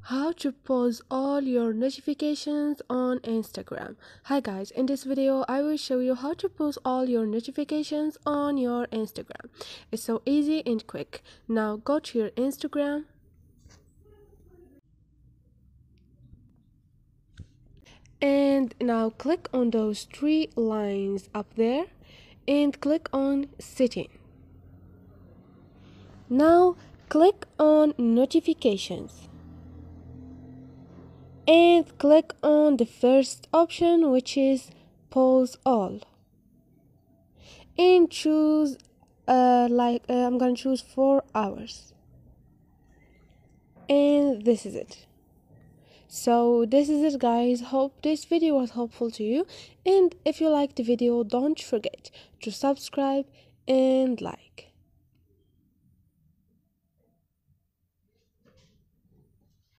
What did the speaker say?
How to pause all your notifications on Instagram. Hi guys, in this video I will show you how to pause all your notifications on your Instagram. It's so easy and quick. Now go to your Instagram and now click on those three lines up there and click on setting. Now click on notifications and click on the first option, which is pause all, and choose I'm gonna choose 4 hours, and this is it. So this is it guys, hope this video was helpful to you, and if you liked the video don't forget to subscribe and like.